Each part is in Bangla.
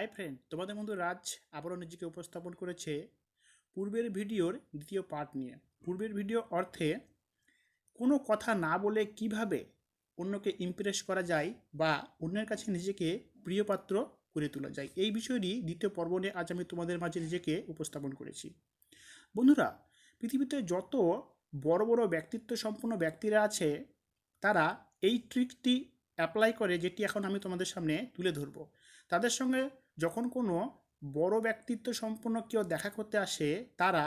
হাই ফ্রেন্ড, তোমাদের বন্ধু রাজ আবারও নিজেকে উপস্থাপন করেছে পূর্বের ভিডিওর দ্বিতীয় পার্ট নিয়ে। পূর্বের ভিডিও অর্থে কোনো কথা না বলে কিভাবে অন্যকে ইমপ্রেস করা যায় বা অন্যের কাছে নিজেকে প্রিয়পাত্র করে তোলা যায়, এই বিষয়টি দ্বিতীয় পর্ব নিয়ে আজ আমি তোমাদের মাঝে নিজেকে উপস্থাপন করেছি। বন্ধুরা, পৃথিবীতে যত বড় বড় ব্যক্তিত্ব সম্পন্ন ব্যক্তিরা আছে তারা এই ট্রিকটি অ্যাপ্লাই করে, যেটি এখন আমি তোমাদের সামনে তুলে ধরব। তাদের সঙ্গে যখন কোনো বড় ব্যক্তিত্ব সম্পন্ন কেউ দেখা করতে আসে, তারা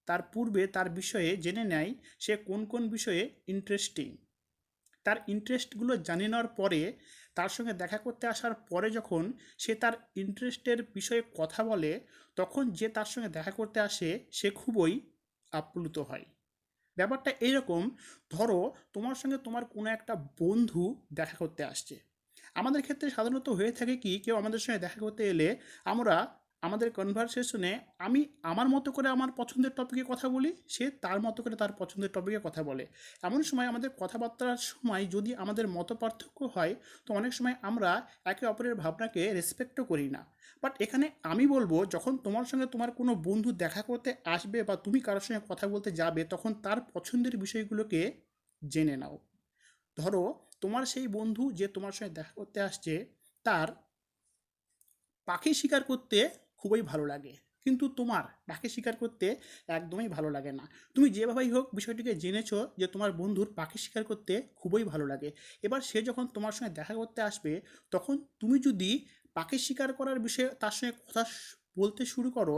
তার পূর্বে তার বিষয়ে জেনে নেয় সে কোন কোন বিষয়ে ইন্টারেস্টিং। তার ইন্টারেস্টগুলো জানিয়ে নেওয়ার পরে তার সঙ্গে দেখা করতে আসার পরে যখন সে তার ইন্টারেস্টের বিষয়ে কথা বলে, তখন যে তার সঙ্গে দেখা করতে আসে সে খুবই আপ্লুত হয়। ব্যাপারটা এইরকম, ধরো তোমার সঙ্গে তোমার কোনো একটা বন্ধু দেখা করতে আসছে। আমাদের ক্ষেত্রে সাধারণত হয়ে থাকে কি, কেউ আমাদের সঙ্গে দেখা করতে এলে আমরা আমাদের কনভারসেশনে আমি আমার মতো করে আমার পছন্দের টপিকে কথা বলি, সে তার মতো করে তার পছন্দের টপিকে কথা বলে। এমন সময় আমাদের কথাবার্তার সময় যদি আমাদের মত পার্থক্য হয়, তো অনেক সময় আমরা একে অপরের ভাবনাকে রেসপেক্টও করি না। বাট এখানে আমি বলবো, যখন তোমার সঙ্গে তোমার কোনো বন্ধু দেখা করতে আসবে বা তুমি কারোর সঙ্গে কথা বলতে যাবে, তখন তার পছন্দের বিষয়গুলোকে জেনে নাও। ধরো তোমার সেই বন্ধু যে তোমার সঙ্গে দেখা করতে আসছে, তার পাখি শিকার করতে খুবই ভালো লাগে, কিন্তু তোমার পাখি শিকার করতে একদমই ভালো লাগে না। তুমি যেভাবেই হোক বিষয়টিকে জেনেছো যে তোমার বন্ধুর পাখি শিকার করতে খুবই ভালো লাগে। এবার সে যখন তোমার সঙ্গে দেখা করতে আসবে, তখন তুমি যদি পাখি শিকার করার বিষয়ে তার সঙ্গে কথা বলতে শুরু করো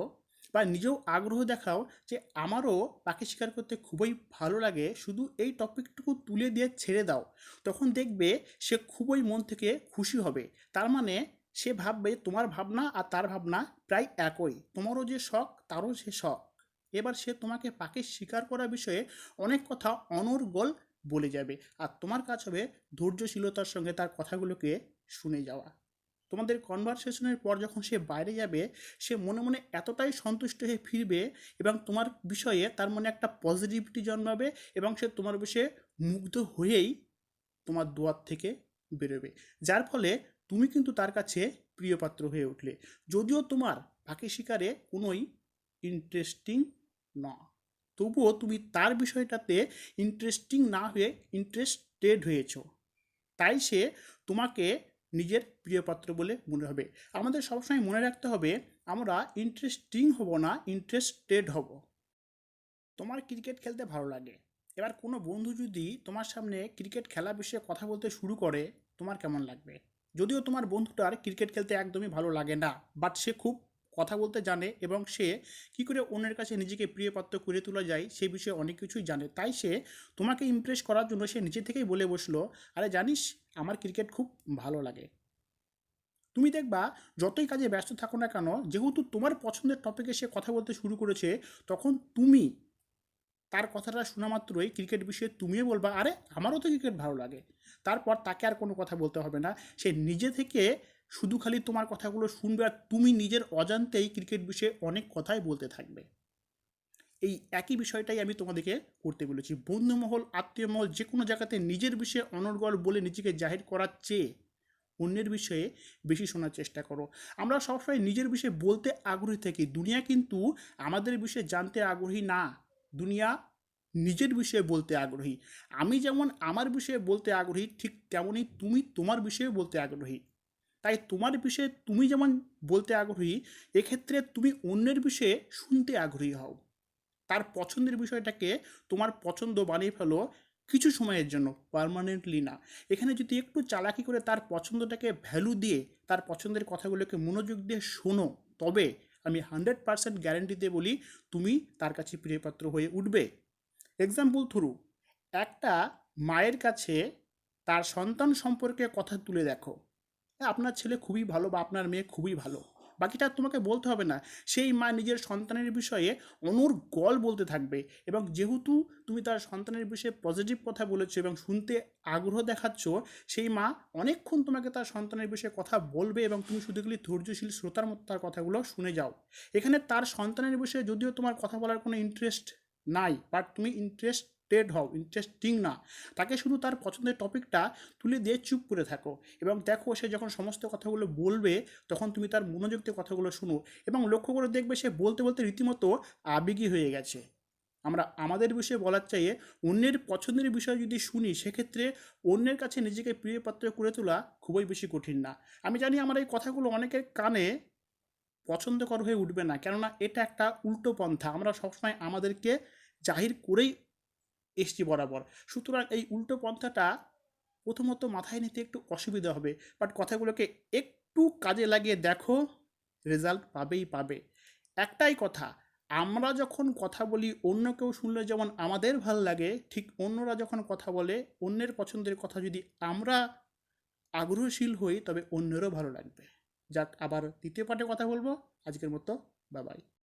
বা নিজেও আগ্রহ দেখাও যে আমারও পাখি শিকার করতে খুবই ভালো লাগে, শুধু এই টপিকটুকু তুলে দিয়ে ছেড়ে দাও, তখন দেখবে সে খুবই মন থেকে খুশি হবে। তার মানে সে ভাববে তোমার ভাবনা আর তার ভাবনা প্রায় একই, তোমারও যে শখ তারও সে শখ। এবার সে তোমাকে পাখি শিকার করার বিষয়ে অনেক কথা অনর্গল বলে যাবে, আর তোমার কাজ হবে ধৈর্যশীলতার সঙ্গে তার কথাগুলোকে শুনে যাওয়া। তোমাদের কনভারসেশনের পর যখন সে বাইরে যাবে, সে মনে মনে এতটাই সন্তুষ্ট হয়ে ফিরবে এবং তোমার বিষয়ে তার মনে একটা পজিটিভিটি জন্মাবে এবং সে তোমার বিষয়ে মুগ্ধ হয়েই তোমার দুয়ার থেকে বেরোবে, যার ফলে তুমি কিন্তু তার কাছে প্রিয়পাত্র হয়ে উঠলে, যদিও তোমার পাখি শিকারে কোনোই ইন্টারেস্টিং না, তবুও তুমি তার বিষয়টাতে ইন্টারেস্টিং না হয়ে ইন্টারেস্টেড হয়েছ, তাই সে তোমাকে নিজের প্রিয়পাত্র বলে মনে হবে। আমাদের সবসময় মনে রাখতে হবে, আমরা ইন্টারেস্টিং হব না, ইন্টারেস্টেড হব। তোমার ক্রিকেট খেলতে ভালো লাগে, এবার কোনো বন্ধু যদি তোমার সামনে ক্রিকেট খেলা বিষয়ে কথা বলতে শুরু করে, তোমার কেমন লাগবে? যদিও তোমার বন্ধুটার ক্রিকেট খেলতে একদমই ভালো লাগে না, বাট সে খুব কথা বলতে জানে এবং সে কী করে অন্যের কাছে নিজেকে প্রিয়পাত্র করে তোলা যায় সেই বিষয়ে অনেক কিছুই জানে, তাই সে তোমাকে ইমপ্রেস করার জন্য সে নিজে থেকেই বলে বসলো, আরে জানিস আমার ক্রিকেট খুব ভালো লাগে। তুমি দেখবা যতই কাজে ব্যস্ত থাকো না কেন, যেহেতু তোমার পছন্দের টপিকে সে কথা বলতে শুরু করেছে, তখন তুমি তার কথাটা শোনা মাত্রই ক্রিকেট বিষয়ে তুমিও বলবা, আরে আমারও তো ক্রিকেট ভালো লাগে। তারপর তাকে আর কোনো কথা বলতে হবে না, সে নিজে থেকে শুধু খালি তোমার কথাগুলো শুনবে আর তুমি নিজের অজান্তেই ক্রিকেট বিষয়ে অনেক কথাই বলতে থাকবে। এই একই বিষয়টাই আমি তোমাদেরকে করতে বলেছি। বন্ধুমহল, আত্মীয় মহল, যে কোনো জায়গাতে নিজের বিষয়ে অনর্গল বলে নিজেকে জাহির করার চেয়ে অন্যের বিষয়ে বেশি শোনার চেষ্টা করো। আমরা সবসময় নিজের বিষয়ে বলতে আগ্রহী থাকি, দুনিয়া কিন্তু আমাদের বিষয়ে জানতে আগ্রহী না, দুনিয়া নিজের বিষয়ে বলতে আগ্রহী। আমি যেমন আমার বিষয়ে বলতে আগ্রহী, ঠিক তেমনই তুমি তোমার বিষয়ে বলতে আগ্রহী। তাই তোমার বিষয়ে তুমি যেমন বলতে আগ্রহী, এক্ষেত্রে তুমি অন্যের বিষয়ে শুনতে আগ্রহী হও। তার পছন্দের বিষয়টাকে তোমার পছন্দ বানিয়ে ফেলো কিছু সময়ের জন্য, পার্মানেন্টলি না। এখানে যদি একটু চালাকি করে তার পছন্দটাকে ভ্যালু দিয়ে তার পছন্দের কথাগুলোকে মনোযোগ দিয়ে শোনো, তবে আমি 100% গ্যারেন্টি দিয়ে বলি তুমি তার কাছে প্রিয়পাত্র হয়ে উঠবে। এক্সাম্পল থ্রু, একটা মায়ের কাছে তার সন্তান সম্পর্কে কথা তুলে দেখো, আপনার ছেলে খুবই ভালো বা আপনার মেয়ে খুবই ভালো, বাকিটা তোমাকে বলতে হবে না। সেই মা নিজের সন্তানের বিষয়ে অনর্গল বলতে থাকবে, এবং যেহেতু তুমি তার সন্তানের বিষয়ে পজিটিভ কথা বলেছো এবং শুনতে আগ্রহ দেখাচ্ছ, সেই মা অনেকক্ষণ তোমাকে তার সন্তানের বিষয়ে কথা বলবে এবং তুমি শুধু খালি ধৈর্যশীল শ্রোতার মতো তার কথাগুলো শুনে যাও। এখানে তার সন্তানের বিষয়ে যদিও তোমার কথা বলার কোনো ইন্টারেস্ট নাই, বাট তুমি ইন্টারেস্ট ইন্টারেস্টেড হও, ইন্টারেস্টিং না। তাকে শুধু তার পছন্দের টপিকটা তুলে দিয়ে চুপ করে থাকো এবং দেখো সে যখন সমস্ত কথাগুলো বলবে তখন তুমি তার মনোযোগ দিয়ে কথাগুলো শুনো এবং লক্ষ্য করে দেখবে সে বলতে বলতে রীতিমতো আবেগী হয়ে গেছে। আমরা আমাদের বিষয়ে বলার চাইয়ে অন্যের পছন্দের বিষয় যদি শুনি সেক্ষেত্রে অন্যের কাছে নিজেকে প্রিয় পাত্র করে তোলা খুবই বেশি কঠিন না। আমি জানি আমার এই কথাগুলো অনেকের কানে পছন্দকর হয়ে উঠবে না, কেননা এটা একটা উল্টো পন্থা, আমরা সবসময় আমাদেরকে জাহির করেই এসছি বরাবর। সুতরাং এই উল্টো পন্থাটা প্রথমত মাথায় নিতে একটু অসুবিধা হবে, বাট কথাগুলোকে একটু কাজে লাগিয়ে দেখো, রেজাল্ট পাবেই পাবে। একটাই কথা, আমরা যখন কথা বলি অন্য কেউ শুনলে যেমন আমাদের ভাল লাগে, ঠিক অন্যরা যখন কথা বলে অন্যের পছন্দের কথা যদি আমরা আগ্রহশীল হই তবে অন্যেরও ভালো লাগবে। যাক, আবার দ্বিতীয় পার্টে কথা বলবো। আজকের মতো বাই বাই।